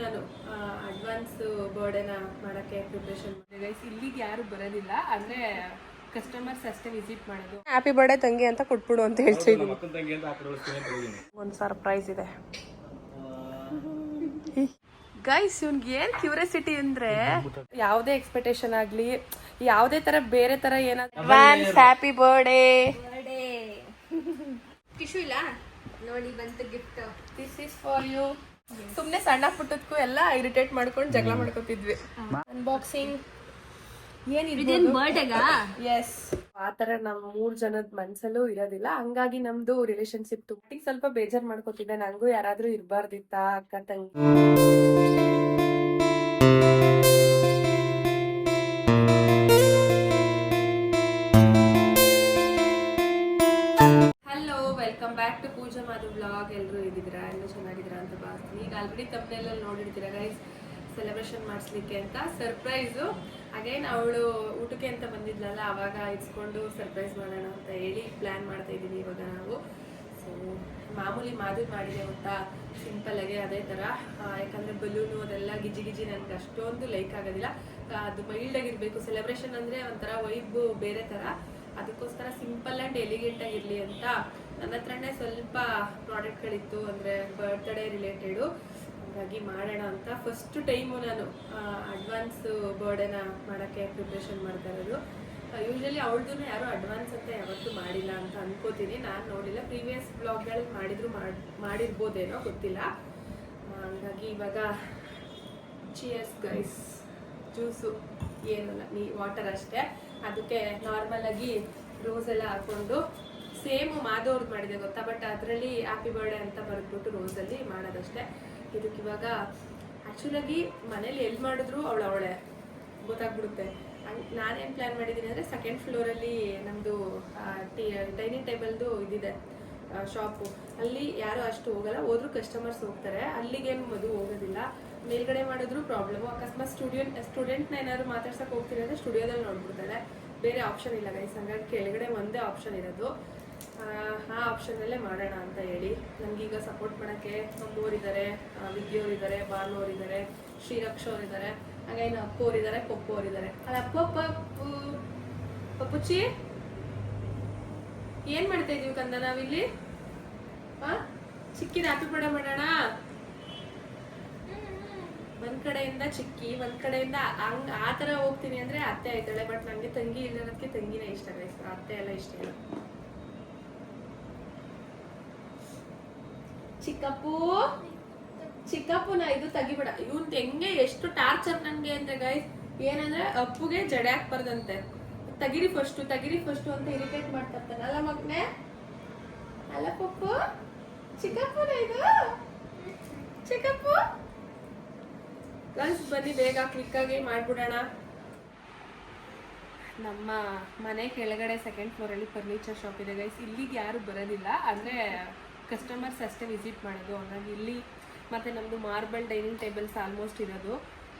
ನಾನು ಅಡ್ವಾನ್ಸ್ ಬರ್ಡೇನ ಮಾಡೋಕ್ಕೆ ಪ್ರಿಪ್ರೇಷನ್ ಮಾಡಿದೆ ಗೈಸ್. ಇಲ್ಲಿಗೆ ಯಾರು ಬರೋದಿಲ್ಲ, ಅಂದರೆ ಕಸ್ಟಮರ್ಸ್ ಅಷ್ಟೇ ವಿಸಿಟ್ ಮಾಡೋದು. ಹ್ಯಾಪಿ ಬರ್ಡೇ ತಂಗಿ ಅಂತ ಕೊಟ್ಬಿಡು ಅಂತ ಹೇಳ್ತಿದ್ದೀನಿ. ಒಂದು ಸರ್ಪ್ರೈಸ್ ಇದೆ ಗೈಸ್. ಇವ್ನಿಗೆ ಏನು ಕ್ಯೂರಿಯಾಸಿಟಿ ಅಂದರೆ ಯಾವುದೇ ಎಕ್ಸ್ಪೆಕ್ಟೇಷನ್ ಆಗಲಿ, ಯಾವುದೇ ಥರ ಬೇರೆ ಥರ ಏನಾದ್ರು ಅಡ್ವಾನ್ಸ್ ಹ್ಯಾಪಿ ಬರ್ಡೇ ಟಿಶ್ಯೂ ಇಲ್ಲ ನೋಡಿ, ಬಂತು gift. This is for you. ಸುಮ್ಮನೆ ಸಣ್ಣ ಪುಟ್ಟದಕ್ಕೂ ಎಲ್ಲ ಇರಿಟೇಟ್ ಮಾಡ್ಕೊಂಡು ಜಗಳ ಮಾಡ್ಕೊತಿದ್ವಿ. ಅನ್ಬಾಕ್ಸಿಂಗ್ ಏನಿದೆ ಬರ್ಡೇಗಾ? ಎಸ್. ಆ ಥರ ನಮ್ಮ 3 ಜನದ ಮನ್ಸಲ್ಲೂ ಇರೋದಿಲ್ಲ, ಹಂಗಾಗಿ ನಮ್ದು ರಿಲೇಶನ್ಶಿಪ್ ತುಟ್ಟಿಗೆ ಸ್ವಲ್ಪ ಬೇಜಾರು ಮಾಡ್ಕೊತಿದ್ದೆ. ನಂಗೂ ಯಾರಾದ್ರೂ ಇರಬಾರ್ದಿತ್ತಾ ಅಕ್ಕ ತಂಗಿ. Hello, welcome back to Pooja Madhu vlog. ಎಲ್ಲರೂ ಇದ್ದೀರಾ, ಎಲ್ಲರೂ ಚೆನ್ನಾಗಿದ್ದೀರಾ ಅಂತ ಭಾವಿಸ್ತೀನಿ. ಈಗ ಆಲ್ರೆಡಿ ತಪ್ಪನೆಲ್ಲ ನೋಡಿರ್ತೀರಾ ಗೈಸ್, ಸೆಲೆಬ್ರೇಷನ್ ಮಾಡಿಸ್ಲಿಕ್ಕೆ ಅಂತ ಸರ್ಪ್ರೈಸು. ಅಗೈನ್ ಅವಳು ಊಟಕ್ಕೆ ಅಂತ ಬಂದಿದ್ಲಲ್ಲ, ಅವಾಗ ಇಸ್ಕೊಂಡು ಸರ್ಪ್ರೈಸ್ ಮಾಡೋಣ ಅಂತ ಹೇಳಿ ಪ್ಲ್ಯಾನ್ ಮಾಡ್ತಾ ಇದ್ದೀವಿ ಇವಾಗ ನಾವು. ಸೊ ಮಾಮೂಲಿ ಮಾದು ಮಾಡಿದೆ ಅಂತ ಸಿಂಪಲ್ಲಾಗೆ ಅದೇ ಥರ. ಯಾಕಂದರೆ ಬಲೂನು ಅದೆಲ್ಲ ಗಿಜಿ ಗಿಜಿ ನನಗೆ ಅಷ್ಟೊಂದು ಲೈಕ್ ಆಗೋದಿಲ್ಲ. ಅದು ಮೈಲ್ಡಾಗಿರಬೇಕು. ಸೆಲೆಬ್ರೇಷನ್ ಅಂದರೆ ಒಂಥರ ವೈಬ್ ಬೇರೆ ಥರ. ಅದಕ್ಕೋಸ್ಕರ ಸಿಂಪಲ್ ಆ್ಯಂಡ್ ಎಲಿಗೆಂಟಾಗಿರಲಿ ಅಂತ ನನ್ನ ಹತ್ರನೇ ಸ್ವಲ್ಪ ಪ್ರಾಡಕ್ಟ್ಗಳಿತ್ತು, ಅಂದರೆ ಬರ್ತ್ಡೇ ರಿಲೇಟೆಡು. ಹಾಗಾಗಿ ಮಾಡೋಣ ಅಂತ ಫಸ್ಟ್ ಟೈಮು ನಾನು ಅಡ್ವಾನ್ಸ್ ಬರ್ಡೇನ ಮಾಡೋಕ್ಕೆ ಪ್ರಿಪ್ರೇಷನ್ ಮಾಡ್ತಾ ಇರೋದು. ಯೂಶ್ವಲಿ ಅವಳದೂ ಯಾರು ಅಡ್ವಾನ್ಸ್ ಅಂತ ಯಾವತ್ತೂ ಮಾಡಿಲ್ಲ ಅಂತ ಅನ್ಕೋತೀನಿ. ನಾನು ನೋಡಿಲ್ಲ, ಪ್ರೀವಿಯಸ್ ಬ್ಲಾಗ್ಗಳಲ್ಲಿ ಮಾಡಿರ್ಬೋದೇನೋ ಗೊತ್ತಿಲ್ಲ. ಹಾಗಾಗಿ ಇವಾಗ ಚಿಯರ್ಸ್ ಗೈಸ್. ಜ್ಯೂಸು ಏನಲ್ಲ, ವಾಟರ್ ಅಷ್ಟೇ. ಅದಕ್ಕೆ ನಾರ್ಮಲಾಗಿ ರೋಸ್ ಎಲ್ಲ ಹಾಕ್ಕೊಂಡು ಸೇಮು ಮಾಧವ್ರದ್ದು ಮಾಡಿದೆ ಗೊತ್ತಾ, ಬಟ್ ಅದರಲ್ಲಿ ಹ್ಯಾಪಿ ಬರ್ಡೇ ಅಂತ ಬರೆದ್ಬಿಟ್ಟು ರೋಸಲ್ಲಿ ಮಾಡೋದಷ್ಟೇ. ಇದಕ್ಕೆ ಇವಾಗ ಆ್ಯಕ್ಚುಲಾಗಿ ಮನೇಲಿ ಎಲ್ಲಿ ಮಾಡಿದ್ರು ಅವಳೇ ಗೊತ್ತಾಗ್ಬಿಡುತ್ತೆ. ನಾನೇನು ಪ್ಲ್ಯಾನ್ ಮಾಡಿದ್ದೀನಿ ಅಂದರೆ ಸೆಕೆಂಡ್ ಫ್ಲೋರಲ್ಲಿ ನಮ್ಮದು ಡೈನಿಂಗ್ ಟೇಬಲ್ದು ಇದಿದೆ ಶಾಪು. ಅಲ್ಲಿ ಯಾರು ಅಷ್ಟು ಹೋಗಲ್ಲ, ಹೋದ್ರೂ ಕಸ್ಟಮರ್ಸ್ ಹೋಗ್ತಾರೆ. ಅಲ್ಲಿಗೇನು ಮದು ಹೋಗೋದಿಲ್ಲ. ಮೇಲ್ಗಡೆ ಮಾಡಿದ್ರು ಪ್ರಾಬ್ಲಮ್ಮು. ಅಕಸ್ಮಾತ್ ಸ್ಟೂಡೆಂಟ್ನ ಏನಾದ್ರು ಮಾತಾಡ್ಸಕ್ಕೆ ಹೋಗ್ತೀನಿ ಅಂದರೆ ಸ್ಟುಡಿಯೋದಲ್ಲಿ ನೋಡ್ಬಿಡ್ತಾಳೆ. ಬೇರೆ ಆಪ್ಷನ್ ಇಲ್ಲ ಗೈಸ್. ಹಂಗಾಗಿ ಕೆಳಗಡೆ ಒಂದೇ ಆಪ್ಷನ್ ಇರೋದು. ಆ ಆಪ್ಷನಲ್ಲೇ ಮಾಡೋಣ ಅಂತ ಹೇಳಿ ನನಗೀಗ ಸಪೋರ್ಟ್ ಮಾಡೋಕ್ಕೆ ನಮ್ಮೋರಿದ್ದಾರೆ, ವಿದ್ಯೋರಿದ್ದಾರೆ, ಭಾನುವರಿದ್ದಾರೆ, ಶ್ರೀರಕ್ಷ ಅವರಿದ್ದಾರೆ, ಹಾಗೆ ಇನ್ನು ಅಪ್ಪು ಅವರಿದ್ದಾರೆ, ಪಪ್ಪು ಅವರಿದ್ದಾರೆ. ಅಲ್ಲ ಪಪ್ಪುಚ್ಚಿ ಏನು ಮಾಡ್ತಾ ಇದೀವಿ ಕಂದ ನಾವಿಲ್ಲಿ? ಚಿಕ್ಕಿನ ಹ್ಯಾಪಿ ಬರ್ಡೇ ಮಾಡೋಣ. ಒಂದ್ ಕಡೆಯಿಂದ ಚಿಕ್ಕಿ, ಒಂದ್ ಕಡೆಯಿಂದ ಹಂಗ ಆ ಥರ ಹೋಗ್ತೀನಿ ಅಂದರೆ ಅತ್ತೆ ಆಯ್ತಾಳೆ. ಬಟ್ ನನಗೆ ತಂಗಿ ಇಲ್ಲದಕ್ಕೆ ತಂಗಿನೇ ಇಷ್ಟ ಗೈಸ್, ಅತ್ತೆ ಎಲ್ಲ ಇಷ್ಟ ಇಲ್ಲ. ಚಿಕ್ಕಪ್ಪನ ಇದು ತೆಗಿಬೇಡ. ಇವನ್ ಹೆಂಗೆ ಎಷ್ಟು ಟಾರ್ಚರ್ ನನ್ಗೆ ಅಂದ್ರೆ ಗೈಸ್, ಏನಂದ್ರೆ ಅಪ್ಪುಗೆ ಜಡೆ ಹಾಕ್ಬಾರ್ದಂತೆ. ತೆಗಿರಿ ಫಸ್ಟು ಅಂತ ಇರಿಟೇಟ್ ಮಾಡ್ತಾ ಇರ್ತಾನೆ. ಅಲ್ಲ ಮಗ್ನೆ, ಅಲ್ಲ ಪಪ್ಪು, ಚಿಕ್ಕಪ್ಪನ ಇದು ಚಿಕ್ಕಪ್ಪು. ಗೈಸ್ ಬನ್ನಿ ಬೇಗ ಕ್ವಿಕ್ಕಾಗಿ ಮಾಡ್ಬಿಡೋಣ. ನಮ್ಮ ಮನೆ ಕೆಳಗಡೆ ಸೆಕೆಂಡ್ ಫ್ಲೋರಲ್ಲಿ ಫರ್ನಿಚರ್ ಶಾಪ್ ಇದೆ ಗೈಸ್. ಇಲ್ಲಿಗೆ ಯಾರು ಬರೋದಿಲ್ಲ, ಅಂದರೆ ಕಸ್ಟಮರ್ಸ್ ಅಷ್ಟೇ ವಿಸಿಟ್ ಮಾಡೋದು. ಹಾಗಾಗಿ ಇಲ್ಲಿ ಮತ್ತು ನಮ್ಮದು ಮಾರ್ಬಲ್ ಡೈನಿಂಗ್ ಟೇಬಲ್ಸ್ ಆಲ್ಮೋಸ್ಟ್ ಇರೋದು.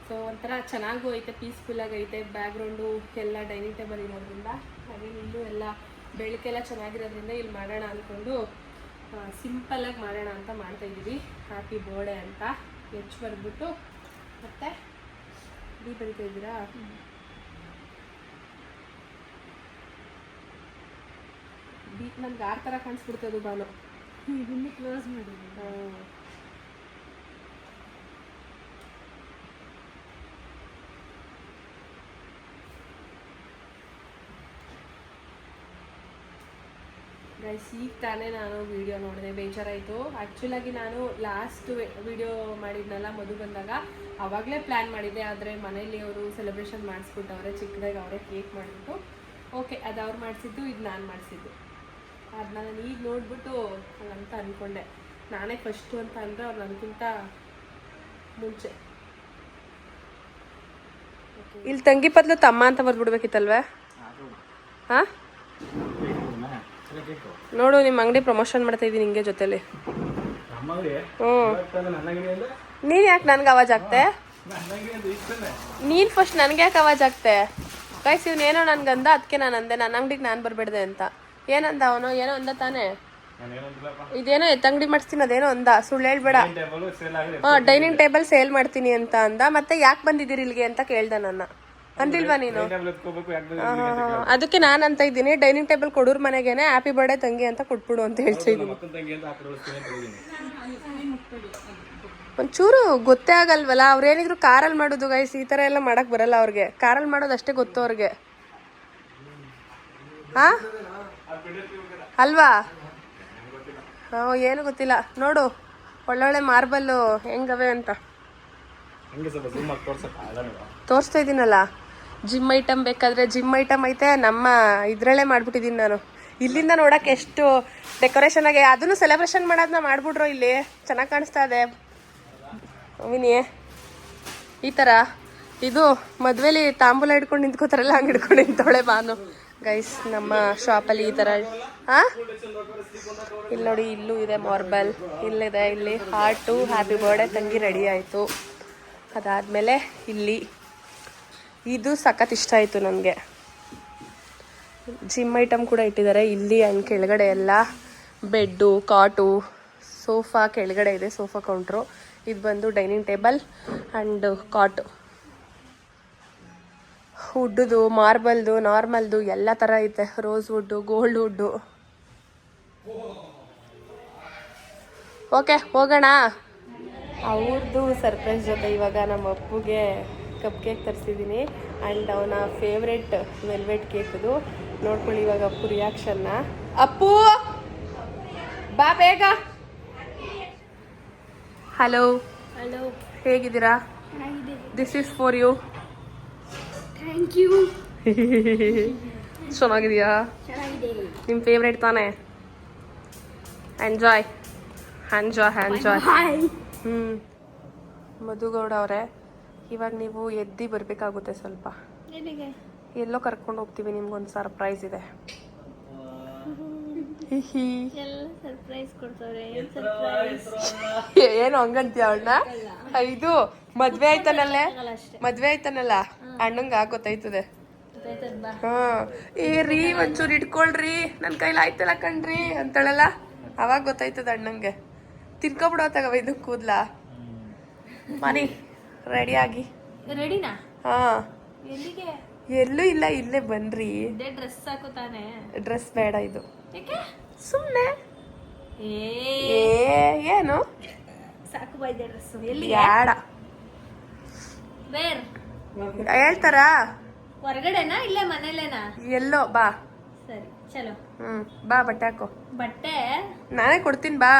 ಸೊ ಒಂಥರ ಚೆನ್ನಾಗೂ ಐತೆ, ಪೀಸ್ಫುಲ್ಲಾಗಿ ಐತೆ. ಬ್ಯಾಕ್ಗ್ರೌಂಡು ಎಲ್ಲ ಡೈನಿಂಗ್ ಟೇಬಲ್ ಇರೋದ್ರಿಂದ, ಹಾಗೆ ಇಲ್ಲೂ ಎಲ್ಲ ಬೆಳಕೆಲ್ಲ ಚೆನ್ನಾಗಿರೋದ್ರಿಂದ ಇಲ್ಲಿ ಮಾಡೋಣ ಅಂದ್ಕೊಂಡು ಸಿಂಪಲ್ಲಾಗಿ ಮಾಡೋಣ ಅಂತ ಮಾಡ್ತಾಯಿದ್ದೀವಿ. ಹ್ಯಾಪಿ ಬರ್ಡೇ ಅಂತ ಹೆಚ್ಚು ಬರ್ಬಿಟ್ಟು ಮತ್ತೆ ಬಿ ಬರಿತಾ ಇದ್ದೀರಾ? ಬಿ ನಮ್ಗೆ ಆರು ಥರ ಕಾಣಿಸ್ಬಿಡ್ತದು ಬಾನು. ಇದನ್ನು ಕ್ಲೋಸ್ ಮಾಡಿ. ಗೈಸ್ ಈಗ ತಾನೇ ನಾನು ವಿಡಿಯೋ ನೋಡಿದೆ, ಬೇಜಾರಾಯಿತು. ಆ್ಯಕ್ಚುಲಾಗಿ ನಾನು ಲಾಸ್ಟ್ ವಿಡಿಯೋ ಮಾಡಿದ್ನಲ್ಲ ಮಧು ಬಂದಾಗ, ಆವಾಗಲೇ ಪ್ಲ್ಯಾನ್ ಮಾಡಿದ್ದೆ. ಆದರೆ ಮನೇಲಿ ಅವರು ಸೆಲೆಬ್ರೇಷನ್ ಮಾಡಿಸ್ಬಿಟ್ಟು ಅವರೇ ಚಿಕ್ಕದಾಗಿ ಅವರೇ ಕೇಕ್ ಮಾಡಿಬಿಟ್ಟು, ಓಕೆ ಅದು ಅವ್ರು ಮಾಡಿಸಿದ್ದು, ಇದು ನಾನು ಮಾಡಿಸಿದ್ದು. ಅದನ್ನ ನಾನು ಈಗ ನೋಡ್ಬಿಟ್ಟು ಹಂಗಂತ ಅಂದ್ಕೊಂಡೆ. ನಾನೇ ಫಸ್ಟು ಅಂತ ಅಂದರೆ ಅವ್ರು ನನಗಿಂತ ಮುಂಚೆ. ಇಲ್ಲಿ ತಂಗಿ ಪದ್ಲು ತಮ್ಮ ಅಂತ ಬರ್ಬಿಡ್ಬೇಕಿತ್ತಲ್ವೇ? ಹಾಂ ನೋಡು, ನಿಮ್ಮ ಅಂಗಡಿ ಪ್ರಮೋಷನ್ ಮಾಡ್ತಾ ಇದ್ದೀನಿ ಹಿಂಗೆ ಜೊತೆಲಿ. ನೀನು ಯಾಕೆ ನನ್ಗೆ ಆವಾಜ್ ಆಗ್ತೆ? ನೀನು ಫಸ್ಟ್ ನನಗೆ ಯಾಕೆ ಆವಾಜ್ ಆಗ್ತೆ? ಗೈಸ್ ಇವನೇನೋ ನನ್ಗಂದ, ಅದಕ್ಕೆ ನಾನು ಅಂದೆ ನನ್ನ ಅಂಗಡಿಗೆ ನಾನು ಬರಬೇಡ್ದೆ ಅಂತ. ಏನಂದ ಅವನು? ಏನೋ ಅಂದ ತಾನೇ? ಇದೇನೋ ಎತ್ತಂಗಡಿ ಮಾಡಿಸ್ತೀನಿ ಅದೇನೋ ಅಂದ, ಸುಳ್ಳು ಹೇಳ್ಬೇಡ. ಡೈನಿಂಗ್ ಟೇಬಲ್ ಸೇಲ್ ಮಾಡ್ತೀನಿ ಅಂತ ಅಂದ. ಮತ್ತೆ ಯಾಕೆ ಬಂದಿದ್ದೀರಿ ಇಲ್ಲಿಗೆ ಅಂತ ಕೇಳ್ದ ನನ್ನ. ಅಂದಿಲ್ವಾ ನೀನು? ಅದಕ್ಕೆ ನಾನು ಅಂತ ಇದ್ದೀನಿ, ಡೈನಿಂಗ್ ಟೇಬಲ್ ಕೊಡೋರ್ ಮನೆಗೇನೆ ಹ್ಯಾಪಿ ಬರ್ಡೇ ತಂಗಿ ಅಂತ ಕೊಟ್ಬಿಡು ಅಂತ ಹೇಳ್ತಾ ಇದ್ದೀನಿ. ಒಂಚೂರು ಗೊತ್ತೇ ಆಗಲ್ವಲ್ಲ, ಅವ್ರೇನಿದ್ರು ಕಾರಲ್ಲಿ ಮಾಡೋದು ಗೈಸ್, ಈ ಥರ ಎಲ್ಲ ಮಾಡಕ್ ಬರಲ್ಲ ಅವ್ರಿಗೆ. ಕಾರಲ್ಲಿ ಮಾಡೋದು ಅಷ್ಟೇ ಗೊತ್ತು ಅವ್ರಿಗೆ, ಹಾ ಅಲ್ವಾ? ಏನು ಗೊತ್ತಿಲ್ಲ. ನೋಡು ಒಳ್ಳೊಳ್ಳೆ ಮಾರ್ಬಲ್ಲು ಹೆಂಗವೆ ಅಂತ ತೋರಿಸ್ತಾ ಇದ್ದೀನಲ್ಲ. ಜಿಮ್ ಐಟಮ್ ಬೇಕಾದ್ರೆ ಜಿಮ್ ಐಟಮ್ ಐತೆ. ನಮ್ಮ ಇದ್ರಲ್ಲೇ ಮಾಡ್ಬಿಟ್ಟಿದ್ದೀನಿ ನಾನು. ಇಲ್ಲಿಂದ ನೋಡಕ್ಕೆ ಎಷ್ಟು ಡೆಕೋರೇಷನ್ ಆಗಿ, ಅದನ್ನು ಸೆಲೆಬ್ರೇಷನ್ ಮಾಡೋದನ್ನ ಮಾಡ್ಬಿಟ್ರು ಇಲ್ಲಿ. ಚೆನ್ನಾಗಿ ಕಾಣಿಸ್ತಾ ಇದೆ ವಿನಿ. ಈ ಥರ ಇದು ಮದುವೆಲಿ ತಾಂಬೂಲ ಹಿಡ್ಕೊಂಡು ನಿಂತ್ಕೋತಾರಲ್ಲ, ಹಂಗೆ ಹಿಡ್ಕೊಂಡು ನಿಂತವಳೆ ಬಾನು ಗೈಸ್ ನಮ್ಮ ಶಾಪಲ್ಲಿ. ಈ ಥರ ಇಲ್ಲಿ ನೋಡಿ, ಇಲ್ಲೂ ಇದೆ ಮಾರ್ಬಲ್, ಇಲ್ಲಿದೆ, ಇಲ್ಲಿ ಹಾರ್ಟು ಹ್ಯಾಪಿ ಬರ್ಡೇ ತಂಗಿ ರೆಡಿ ಆಯಿತು. ಅದಾದಮೇಲೆ ಇಲ್ಲಿ ಇದು ಸಖತ್ ಇಷ್ಟ ಆಯಿತು ನನಗೆ. ಜಿಮ್ ಐಟಮ್ ಕೂಡ ಇಟ್ಟಿದ್ದಾರೆ ಇಲ್ಲಿ. ಆ್ಯಂಡ್ ಕೆಳಗಡೆ ಎಲ್ಲ ಬೆಡ್ಡು, ಕಾಟು, ಸೋಫಾ ಕೆಳಗಡೆ ಇದೆ, ಸೋಫಾ ಕೌಂಟ್ರು. ಇದು ಬಂದು ಡೈನಿಂಗ್ ಟೇಬಲ್ ಆ್ಯಂಡ್ ಕಾಟು. ವುಡ್ದು, ಮಾರ್ಬಲ್ದು, ನಾರ್ಮಲ್ದು ಎಲ್ಲ ಥರ ಐತೆ. Rose wood, gold wood. Okay ಹೋಗೋಣ. ಅವ್ರದ್ದು ಸರ್ಪ್ರೈಸ್ ಜೊತೆ ಇವಾಗ ನಮ್ಮ ಅಪ್ಪುಗೆ ಕಪ್ ಕೇಕ್ ತರಿಸಿದ್ದೀನಿ. ಆ್ಯಂಡ್ ಅವನ ಫೇವ್ರೆಟ್ ವೆಲ್ವೆಟ್ ಕೇಕದು. ನೋಡ್ಕೊಳ್ಳಿ ಇವಾಗ ಅಪ್ಪು ರಿಯಾಕ್ಷನ್ನ. ಅಪ್ಪು ಬಾ ಬೇಗ. ಹಲೋ ಹಲೋ, ಹೇಗಿದ್ದೀರಾ? This is for you. Thank you. ಚೆನ್ನಾಗಿದೆಯಾ? ಚೆನ್ನಾಗಿದೆ. ನಿಮ್ಮ ಫೇವ್ರೇಟ್ ತಾನೇ? Enjoy enjoy enjoy. ಮಧುಗೌಡ ಅವರೇ, ಇವಾಗ ನೀವು ಎದ್ದು ಬರಬೇಕಾಗುತ್ತೆ ಸ್ವಲ್ಪ. ಎಲ್ಲೋ ಕರ್ಕೊಂಡು ಹೋಗ್ತೀವಿ, ನಿಮ್ಗೊಂದು ಸರ್ಪ್ರೈಸ್ ಇದೆ. ಏನು ಹಂಗಂತೀಯ ಅವಳನ್ನ? ಇದು ಮದ್ವೆ ಆಯ್ತಾನಲ್ಲ ಅಣ್ಣಂಗ ಗೊತ್ತಾಯ್ತದೆ. ಹಾ ಏ ರೀ ಒಂಚೂರು ಇಟ್ಕೊಳ್ರಿ, ನನ್ನ ಕೈಲಿ ಆಯ್ತಲ್ಲ ಕಣ್ರಿ ಅಂತಳಲ್ಲ, ಅವಾಗ ಗೊತ್ತಾಯ್ತದ ಅಣ್ಣಂಗೆ. ತಿನ್ಕೊಬಿಡೋ ತಗವ ಇದು ಕೂದ್ಲ. ಮನಿ ರೆಡಿ ಆಗಿ. ರೆಡಿನಾ? ಹಾ ಎಲ್ಲಿಗೆ? ಎಲ್ಲೂ ಇಲ್ಲ, ಇಲ್ಲೇ ಬನ್ರಿ. ಡ್ರೆಸ್ ಸಾಕು ತಾನೆ? ಡ್ರೆಸ್ ಬೇಡ, ಇದು ಸುಮ್ಮನೆ. ಏನು ಸಾಕು ಬೈದೆ ಡ್ರೆಸ್. ಎಲ್ಲಿ ಬೇಡ ಬೇರ್ ಹೇಳ್ತಾರ? ಹೊರಗಡೆನಾ ಇಲ್ಲೇ ಮನೇಲೇನಾ? ಎಲ್ಲೋ ಬಾ. ಸರಿ ಚಲೋ. ಬಾ ಬಟ್ಟೆ ಹಾಕೋ. ಬಟ್ಟೆ ನಾನೇ ಕೊಡ್ತೀನಿ ಬಾ.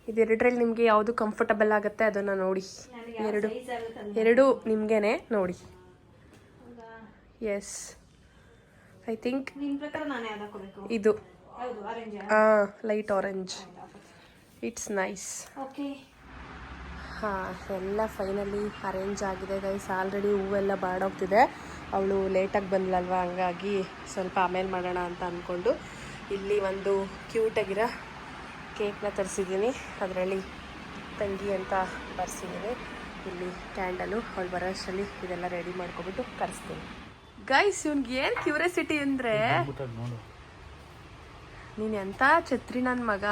ಇದೆರಡರಲ್ಲಿ ನಿಮಗೆ ಯಾವುದು ಕಂಫರ್ಟಬಲ್ ಆಗುತ್ತೆ ಅದನ್ನು ನೋಡಿ. ಎರಡು ನಿಮಗೇನೆ ನೋಡಿ. ಎಸ್ ಐ ಥಿಂಕ್ ಇದು ಲೈಟ್ ಆರೆಂಜ್. It's nice. ಹಾಂ ಎಲ್ಲ ಫೈನಲಿ ಅರೇಂಜ್ ಆಗಿದೆ ಗೈಸ್. ಆಲ್ರೆಡಿ ಹೂವೆಲ್ಲ ಬಾಡೋಗ್ತಿದೆ. ಅವಳು ಲೇಟಾಗಿ ಬಂದ್ಲಲ್ವ, ಹಂಗಾಗಿ ಸ್ವಲ್ಪ ಆಮೇಲೆ ಮಾಡೋಣ ಅಂತ ಅಂದ್ಕೊಂಡು ಇಲ್ಲಿ ಒಂದು ಕ್ಯೂಟಾಗಿರೋ ಕೇಕ್ನ ತರಿಸಿದ್ದೀನಿ. ಅದರಲ್ಲಿ ತಂಗಿ ಅಂತ ಬರ್ಸಿದ್ದೀನಿ. ಇಲ್ಲಿ ಕ್ಯಾಂಡಲು ಅವಳು ಬರೋಷ್ಟರಲ್ಲಿ ಇದೆಲ್ಲ ರೆಡಿ ಮಾಡ್ಕೊಬಿಟ್ಟು ಕರೆಸ್ತೀನಿ. ಗೈಸ್ ಇವ್ನಿಗೆ ಏನು ಕ್ಯೂರಿಯಾಸಿಟಿ ಅಂದರೆ, ನೀನು ಎಂಥ ಛತ್ರಿ ನನ್ನ ಮಗ,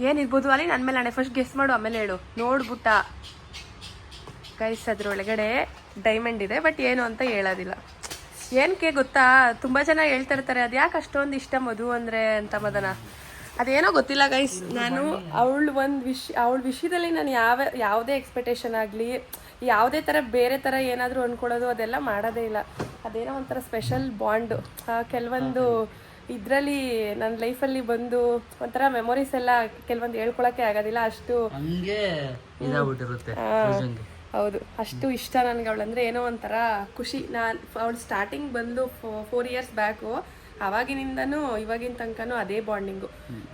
ಏನಿರ್ಬೋದು ಅಲ್ಲಿ ನನ್ನ ಮೇಲೆ. ಫಸ್ಟ್ ಗೆಸ್ ಮಾಡು, ಆಮೇಲೆ ಹೇಳು. ನೋಡ್ಬಿಟ್ಟ ಗೈಸ್, ಅದರೊಳಗಡೆ ಡೈಮಂಡ್ ಇದೆ, ಬಟ್ ಏನು ಅಂತ ಹೇಳೋದಿಲ್ಲ. ಏನಕ್ಕೆ ಗೊತ್ತಾ, ತುಂಬ ಜನ ಹೇಳ್ತಾ ಇರ್ತಾರೆ ಅದು ಯಾಕೆ ಅಷ್ಟೊಂದು ಇಷ್ಟ ಮಧು ಅಂದರೆ ಅಂತ ಮದನ. ಅದೇನೋ ಗೊತ್ತಿಲ್ಲ ಗೈಸ್. ನಾನು ಅವಳ ವಿಷಯದಲ್ಲಿ ನಾನು ಯಾವುದೇ ಎಕ್ಸ್ಪೆಕ್ಟೇಷನ್ ಆಗಲಿ, ಯಾವುದೇ ಥರ ಬೇರೆ ಥರ ಏನಾದರೂ ಅಂದ್ಕೊಳ್ಳೋದು ಅದೆಲ್ಲ ಮಾಡೋದೇ ಇಲ್ಲ. ಅದೇನೋ ಒಂಥರ ಸ್ಪೆಷಲ್ ಬಾಂಡು. ಕೆಲವೊಂದು ಇದರಲ್ಲಿ ನನ್ನ ಲೈಫಲ್ಲಿ ಬಂದು ಒಂಥರ ಮೆಮೊರೀಸ್ ಎಲ್ಲ ಕೆಲವೊಂದು ಹೇಳ್ಕೊಳಕ್ಕೆ ಆಗೋದಿಲ್ಲ. ಅಷ್ಟು ಹೌದು, ಅಷ್ಟು ಇಷ್ಟ ನನಗೆ ಅವಳಂದ್ರೆ. ಏನೋ ಒಂಥರ ಖುಷಿ. ನಾನು ಅವಳು ಸ್ಟಾರ್ಟಿಂಗ್ ಬಂದು 4 years ಬ್ಯಾಕು, ಅವಾಗಿನಿಂದನೂ ಇವಾಗಿನ ತನಕನೂ ಅದೇ ಬಾಂಡಿಂಗು.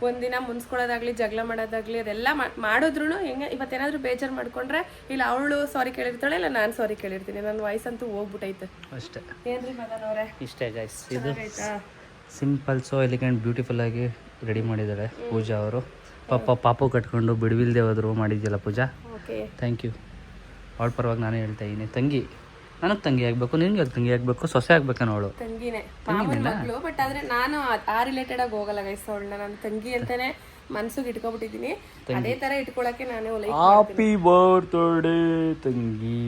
ಒಂದಿನ ಮುನ್ಸ್ಕೊಳ್ಳೋದಾಗ್ಲಿ, ಜಗಳ ಮಾಡೋದಾಗ್ಲಿ, ಅದೆಲ್ಲ ಮಾಡಿದ್ರು ಹೆಂಗೆ ಇವತ್ತೇನಾದರೂ ಬೇಜಾರು ಮಾಡ್ಕೊಂಡ್ರೆ ಇಲ್ಲ ಅವಳು ಸಾರಿ ಕೇಳಿರ್ತಾಳೆ, ಇಲ್ಲ ನಾನು ಸಾರಿ ಕೇಳಿರ್ತೀನಿ. ನನ್ನ ವಾಯ್ಸ್ ಅಂತೂ ಹೋಗ್ಬಿಟ್ಟೈತೆ ಅಷ್ಟೇ. ಏನ್ರಿ ಮದನ್ ಅವರೇ? ಇಷ್ಟೇ ಗೈಸ್. ಇದು ಸಿಂಪಲ್ ಸೊ ಎಲಿಗೆಂಟ್ ಬ್ಯೂಟಿಫುಲ್ ಆಗಿ ರೆಡಿ ಮಾಡಿದ್ದಾರೆ ಪೂಜಾ ಅವರು. ಪಾಪು ಕಟ್ಕೊಂಡು ಬಿಡುವಿಲ್ದೆ ಹೋದ್ರು ಮಾಡಿದ್ಯಲ್ಲ ಪೂಜಾ. Okay, thank you. ಅವಳ ಪರವಾಗಿ ನಾನೇ ಹೇಳ್ತಾ ಇದ್ದೀನಿ ತಂಗಿ, ನನಗೆ ತಂಗಿ ಆಗ್ಬೇಕು, ನಿನ್ಗೆ ತಂಗಿ ಆಗ್ಬೇಕು, ಸೊಸೆ ಆಗ್ಬೇಕನ್ನ ಅವಳು. ತಂಗಿನೇ ಮಾಮೂಲಿ ಮಗಳು. ಬಟ್ ಆದ್ರೆ ನಾನು ಆ ರಿಲೇಟೆಡ್ ಆಗಿ ಹೋಗಲ್ಲ ಗೈಸ್. ಅವಳನ್ನ ನಾನು ತಂಗಿ ಅಂತಾನೆ ಮನ್ಸಿಗೆ ಇಟ್ಕೊಬಿಟ್ಟಿದೀನಿ. ಅದೇ ತರ ಇಟ್ಕೊಳಕ್ಕೆ ನಾನೇ ಹ್ಯಾಪಿ ಬರ್ತ್ಡೇ ತಂಗಿ.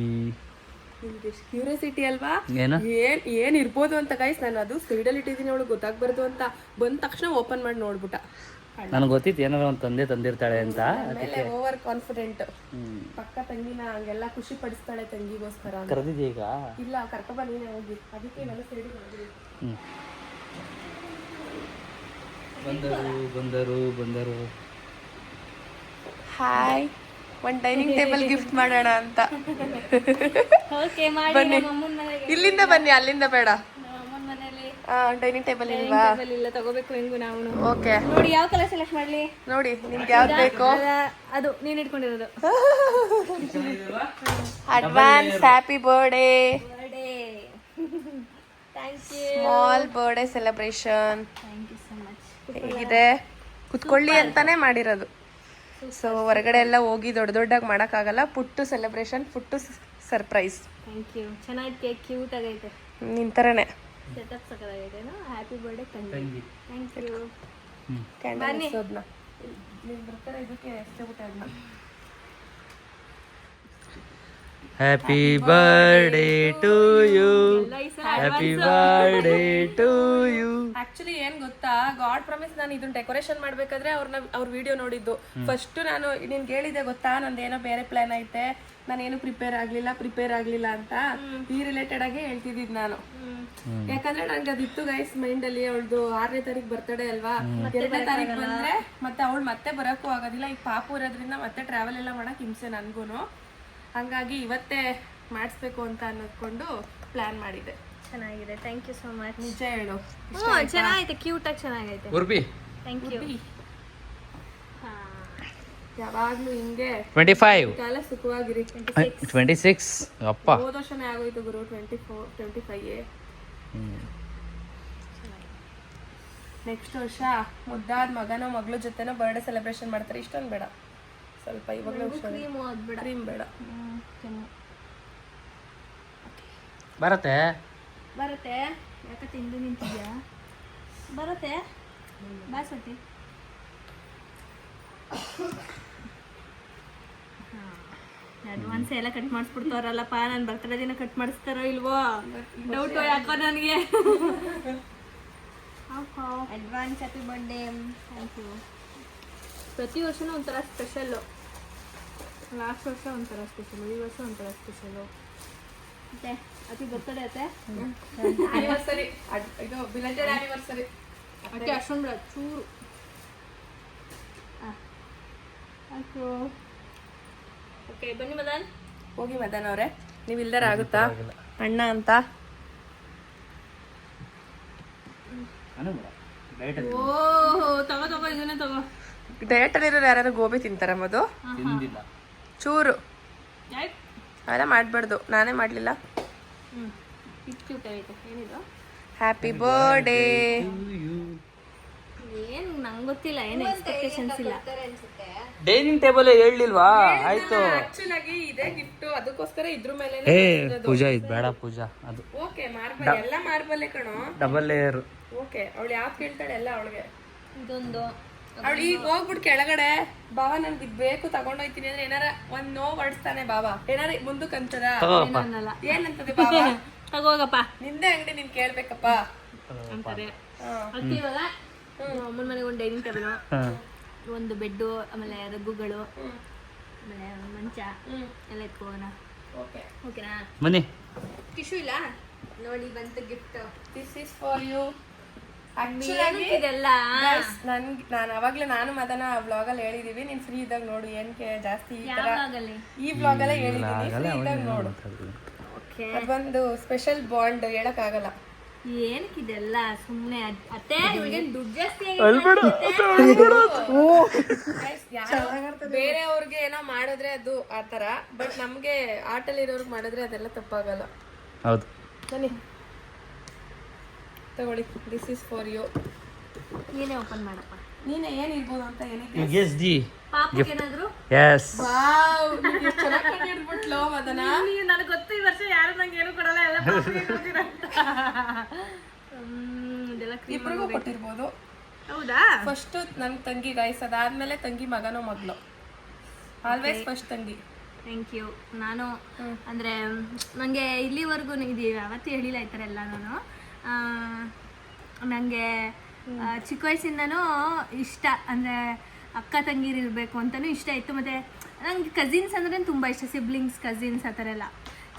ಕ್ಯೂರಿಯಾಸಿಟಿ ಅಲ್ವಾ ಏನ ಏನ್ ಇರ್ಬೋದು ಅಂತ ಗೈಸ್. ನಾನು ಅದು ಸೈಡಲ್ಲಿ ಇಟ್ಟಿದ್ದೀನಿ, ಅವಳು ಗೊತ್ತಾಗ್ಬಾರ್ದು ಅಂತ. ಬಂದ ತಕ್ಷಣ ಓಪನ್ ಮಾಡಿ ನೋಡ್ಬಿಟ್ಟ. ನನಗೆ ಗೊತ್ತಿತ್ತು ಏನಾರ ಒಂದು ತಂದಿರ್ತಾಳೆ ಅಂತ. ಆಮೇಲೆ ಓವರ್ ಕಾನ್ಫಿಡೆಂಟ್. ಪಕ್ಕ ತಂಗಿನ ಹಂಗೆಲ್ಲ ಖುಷಿ ಪಡಿಸ್ತಾಳೆ ತಂಗಿಗೋಸ್ಕರ. ಕರೆದಿದ್ದೆ ಈಗ? ಇಲ್ಲ, ಕರ್ಕೊಂಡ್ ನೀನೇ ಹೋಗಿ. ಅದಕ್ಕೆ ನಾನು ಸೈಡಿಗೆ ಮಾಡಿದ್ದೀನಿ. ಬಂದರು. ಹಾಯ್, ಒಂದು ಡೈನಿಂಗ್ ಟೇಬಲ್ ಗಿಫ್ಟ್ ಮಾಡೋಣ ಅಂತ. ಓಕೆ ಮಾಡಿ. ಬನ್ನಿ, ಅಮ್ಮನ ಮನೆಗೆ. ಇಲ್ಲಿಂದ ಬನ್ನಿ, ಅಲ್ಲಿಂದ ಬೇಡ. ಅಮ್ಮನ ಮನೇಲಿ ಡೈನಿಂಗ್ ಟೇಬಲ್ ಇಲ್ವಾ? ಇಲ್ಲ, ತಗೋಬೇಕು ಹೆಂಗು ನಾವು. ಓಕೆ, ನೋಡಿ ಯಾವ ಕಲರ್ ಸೆಲೆಕ್ಟ್ ಮಾಡ್ಲಿ. ನೋಡಿ ನಿಮ್ಗೆ ಯಾವ್ದು ಬೇಕು. ಅದು ನೀನ್ ಇಟ್ಕೊಂಡಿರೋದು. Advance happy birthday. Thank you. Small birthday celebration. Thank you so much. ಹೇಗಿದೆ? ಕುತ್ಕೊಳ್ಳಿ ಅಂತಾನೆ ಮಾಡಿರೋದು. ಸೊ ಹೊರಗಡೆ ಎಲ್ಲ ಹೋಗಿ ದೊಡ್ಡದಾಗಿ ಮಾಡೋಕ್ಕಾಗಲ್ಲ. ಪುಟ್ಟು ಸೆಲೆಬ್ರೇಷನ್, ಪುಟ್ಟು ಸರ್ಪ್ರೈಸ್. Thank you. ಚೆನ್ನಾಗಿ ಕೇಕ್ ಕ್ಯೂಟ್ ಆಗೈತೆ. ನಿನ್ ಥರನೇ ಸೆಟಪ್ ಸಕ್ಕದಾಗೈತೇನೋ. ಹ್ಯಾಪಿ ಬರ್ಡೇ ತಂಗಿ. Thank you. ಕ್ಯಾಂಡಲ್ ಹಚ್ಚೋದ್ನ ನೀವು ಬರ್ತಾರೆ ಇದಕ್ಕೆ ಎಷ್ಟೇ ಅದನ್ನ. Happy birthday to you, happy birthday to you. Actually ಏನ್ ಗೊತ್ತಾ, ಗಾಡ್ ಪ್ರಾಮಿಸ್ ನಾನು ಇದನ್ನ ಡೆಕೋರೇಷನ್ ಮಾಡ್ಬೇಕಾದ್ರೆ ಅವ್ರ ವಿಡಿಯೋ ನೋಡಿದ್ದು. ಫಸ್ಟ್ ನಾನು ನಿನ್ಗೆ ಹೇಳಿದೆ ಗೊತ್ತಾ, ನಂದೇನೋ ಬೇರೆ ಪ್ಲಾನ್ ಐತೆ, ನಾನೇನು ಪ್ರಿಪೇರ್ ಆಗ್ಲಿಲ್ಲ ಅಂತ. ಈ ರಿಲೇಟೆಡ್ ಆಗಿ ಹೇಳ್ತಿದ್ದಿದ್ ನಾನು. ಯಾಕಂದ್ರೆ ನಂಗೆ ಅದಿತ್ತು ಗೈಸ್ ಮೈಂಡ್ ಅಲ್ಲಿ. ಅವಳದು 6ನೇ ತಾರೀಕು ಬರ್ತಡೇ ಅಲ್ವಾ. 2ನೇ ತಾರೀಕು ಬಂದ್ರೆ ಮತ್ತೆ ಅವಳು ಮತ್ತೆ ಬರೋಕ್ಕೂ ಆಗೋದಿಲ್ಲ. ಈಗ ಪಾಪು ಇರೋದ್ರಿಂದ ಮತ್ತೆ ಟ್ರಾವೆಲ್ ಎಲ್ಲ ಮಾಡಕ್ ಹಿಂಸೆ ನನ್ಗೂನು. ಹಂಗಾಗಿ ಇವತ್ತೇ ಮಾಡಿಸ್ಬೇಕು ಅಂತ ಅನ್ನೋದ್ಕೊಂಡು ಪ್ಲಾನ್ ಮಾಡಿದೆ. ಚೆನ್ನಾಗಿದೆ. Thank you so much. ನಿಜ ಹೇಳು, ಚೆನ್ನಾಗೈತೆ, ಕ್ಯೂಟ್ ಆಗಿ ಚೆನ್ನಾಗೈತೆ. ಉರ್ಬಿ ಥ್ಯಾಂಕ್ ಯು. ಯಾವಾಗ್ಲೂ ಹಿಂಗೆ 25 ಕಾಲ ಸುಖವಾಗಿರಿ. 26 ಅಪ್ಪ. ಹೋದ ವರ್ಷನೇ ಆಗೋಯ್ತು ಗುರು. 25 ನೆಕ್ಸ್ಟ್ ವರ್ಷ ಮುದ್ದಾದ ಮಗನೋ ಮಗಳ ಜೊತೆನೋ ಬರ್ಡೇ ಸೆಲೆಬ್ರೇಷನ್ ಮಾಡ್ತಾರೆ. ಇಷ್ಟೊಂದು ಬೇಡ, ಸ್ವಲ್ಪ ಇವಾಗಲೇ ಕ್ರೀಮ್ ಬೇಡ. ಬರತ್ತೆ ಯಾಕೆ ತಿಂದು ನಿಂತಿದ್ಯಾ? ಬರುತ್ತೆ ಬಾಸತಿ. ಅಡ್ವಾನ್ಸ್ ಎಲ್ಲ ಕಟ್ ಮಾಡಿಸ್ಬಿಡ್ತಾರಲ್ಲಪ್ಪ. ನಾನು ಬರ್ತಡೇ ದಿನ ಕಟ್ ಮಾಡಿಸ್ತಾರೋ ಇಲ್ವೋ ಡೌಟು ಯಾಕೋ ನನಗೆ. Advance happy birthday. Thank you. ಪ್ರತಿ ವರ್ಷನೂ ಒಂಥರ ಸ್ಪೆಷಲ್ಲು. ಲಾಸ್ಟ್ ವರ್ಷ ಒಂಥರ ಸ್ಪೆಷಲು, ಈ ವರ್ಷ ಒಂಥರ ಸ್ಪೆಷಲು. ಮತ್ತೆ ಅತಿ ಬರ್ತಡೇ ಅತ್ತೆ ಆನಿವರ್ಸರಿ, ಇದು ಬಿಲೆಟೆಡ್ ಆನಿವರ್ಸರಿ. ಅತ್ತೆ ಅಷ್ಟೊಂದು ಚೂರು. ಓಕೆ ಬನ್ನಿ ಮದನ್. ಹೋಗಿ ಮದನ್ ಅವರೇ, ನೀವು ಇಲ್ದಾರ ಆಗುತ್ತಾ ಅಣ್ಣ ಅಂತ. ಓಹೋ ತಗೋ ಇದನ್ನೇ ತಗೋ. ಡಯಟ್ ಅಲ್ಲಿರೋರು ಯಾರು ಗೋಬಿ ತಿಂತಾರ ಮದು? ಚೂರು ಅವೆಲ್ಲ ಮಾಡ್ಬಾರ್ದು. ನಾನೇ ಮಾಡ್ಲಿಲ್ಲ. ಏನಿದು? Happy birthday. ಏನು ನಂಗೆ ಗೊತ್ತಿಲ್ಲ, ಏನು ಎಕ್ಸ್ಪೆಕ್ಟೇಷನ್ಸ್ ಇಲ್ಲ. ಡೈನಿಂಗ್ ಟೇಬಲ್ ಹೇಳಿಲ್ವಾ? ಆಯ್ತು. ಆಕ್ಚುಲ್ ಆಗಿ ಇದೇ ಗಿಫ್ಟ್, ಅದಕ್ಕೋಸ್ಕರ ಇದ್ರ ಮೇಲೆ. ಪೂಜಾ ಇದು ಬೇಡ ಪೂಜಾ. ಅದು ಓಕೆ ಮಾರ್ಬಲ್, ಎಲ್ಲ ಮಾರ್ಬಲ್ಲೇ ಕಣೋ. Double layer. ಓಕೆ, ಅವಳು ಯಾವ್ದು ಕೇಳ್ತಾಳೆ ಎಲ್ಲ ಅವಳಿಗೆ. ಇದೊಂದು ಅವಳು ಈಗ ಹೋಗ್ಬಿಟ್ಟು ಕೆಳಗಡೆ ಬಾವ ನನ್ಗೆ ಇದು ಬೇಕು ತಗೊಂಡೋಯ್ತೀನಿ ಅಂದ್ರೆ ಏನಾರ ಒಂದ್ ನೋವು ಹೊಡಿಸ್ತಾನೆ ಬಾವ. ಏನಾರ ಮುಂದಕ್ಕೆ ಅಂತದ ಅನ್ನಲ್ಲ. ಏನಂತದೆ ಬಾವ? ತಗೋಗಪ್ಪ ನಿಂದೆ ಅಂಗಡಿ ನೀನ್ ಕೇಳ್ಬೇಕಪ್ಪ ಅಂತಾರೆ. ಅಕ್ಕಿ ಇವಾಗ ಅಮ್ಮನ ಮನೆಗೆ ಒಂದು ಡೈನಿಂಗ್ ಟೇಬಲ್, ಒಂದು ಬೆಡ್ಡು, ಆಮೇಲೆ ರಗ್ಗುಗಳು, ಆಮೇಲೆ ಮಂಚ ಎಲ್ಲ ಎತ್ಕೋಣ. ಓಕೆನಾ? ಬನ್ನಿ. ಟಿಶ್ಯೂ ಇಲ್ಲ ನೋಡಿ, ಬಂತು gift. This is for you. ಇದೆಲ್ಲ ನಾನು ಅವಾಗ್ಲೇ ನಾನು ಮದನ ವ್ಲಾಗ್ ಅಲ್ಲಿ ಹೇಳಿದೀವಿ. ನೀನ್ ಫ್ರೀ ಇದ್ದಾಗ ನೋಡು. ಏನಕ್ಕೆ ಜಾಸ್ತಿ ಈ ತರ ಆಗಲಿ ಈ ವ್ಲಾಗ್ ಅಲ್ಲೇ ಹೇಳಿದೀನಿ. ಫ್ರೀ ಇದ್ದಾಗ ನೋಡು. ಅದೊಂದು ಸ್ಪೆಷಲ್ ಬಾಂಡ್ ಹೇಳಕ್ ಆಗಲ್ಲ. ಏನಕ್ಕಿದೆಲ್ಲ ಸುಮ್ಮನೆ ಅತ್ತೆ ಇವಳಿಗೆ ದುಡ್ಡು ಜಾಸ್ತಿ ಬೇರೆಯವ್ರಿಗೆ ಏನೋ ಮಾಡಿದ್ರೆ ಅದು ಆತರ, ಬಟ್ ನಮ್ಗೆ ಆಟಲ್ಲಿರೋರ್ಗೆ ಮಾಡಿದ್ರೆ ಅದೆಲ್ಲ ತಪ್ಪಾಗಲ್ಲ. ಹೌದು. ಬನ್ನಿ ತಗೊಳ್ಳಿ, ದಿಸ್ ಇಸ್ ಫಾರ್ ಯು. ನೀನೇ ಓಪನ್ ಮಾಡಪ್ಪ. ನೀನೆ ಏನಿರ್ಬೋದು ಅಂತ ಏನಿಗೆ ಎಸ್ ದಿ ಪಾಪಗೆ ಏನಾದ್ರು ಎಸ್ ವಾವ್ ನೀನು ಚೆನ್ನಾಗಿ ಕಂಡಿಡ್ಬಿಟ್ಲೋ ಮದನ. ನನಗೆ ಗೊತ್ತು ಈ ವರ್ಷ ಯಾರು ನಂಗೆ ಏನು ಕೊಡಲ್ಲ, ಎಲ್ಲ ಪಾಪಗೆ ಕೊಡ್ತೀರ ಅಂತ. ಇದೆಲ್ಲ ಕ್ರೀಮ್ ಇಬ್ರಿಗೂ ಕೊಟ್ಟಿರ್ಬೋದು. ಹೌದಾ? ಫಸ್ಟ್ ನನ್ನ ತಂಗಿ ಗೈಸ್, ಅದಾದ್ಮೇಲೆ ತಂಗಿ ಮಗನೋ ಮಗಳು. ಆಲ್ವೇಸ್ ಫಸ್ಟ್ ತಂಗಿ. Thank you. ನಾನು ಅಂದರೆ ನನಗೆ ಇಲ್ಲಿವರೆಗೂ ಇದು ಯಾವತ್ತೂ ಹೇಳಿಲ್ಲ ಈ ಥರ ಎಲ್ಲ. ನಾನು ನನಗೆ ಚಿಕ್ಕ ವಯಸ್ಸಿಂದನೂ ಇಷ್ಟ, ಅಂದರೆ ಅಕ್ಕ ತಂಗಿರು ಇರಬೇಕು ಅಂತಲೂ ಇಷ್ಟ ಇತ್ತು. ಮತ್ತು ನನಗೆ ಕಸಿನ್ಸ್ ಅಂದ್ರೆ ತುಂಬ ಇಷ್ಟ, ಸಿಬ್ಲಿಂಗ್ಸ್ ಕಸಿನ್ಸ್ ಆ ಥರ ಎಲ್ಲ.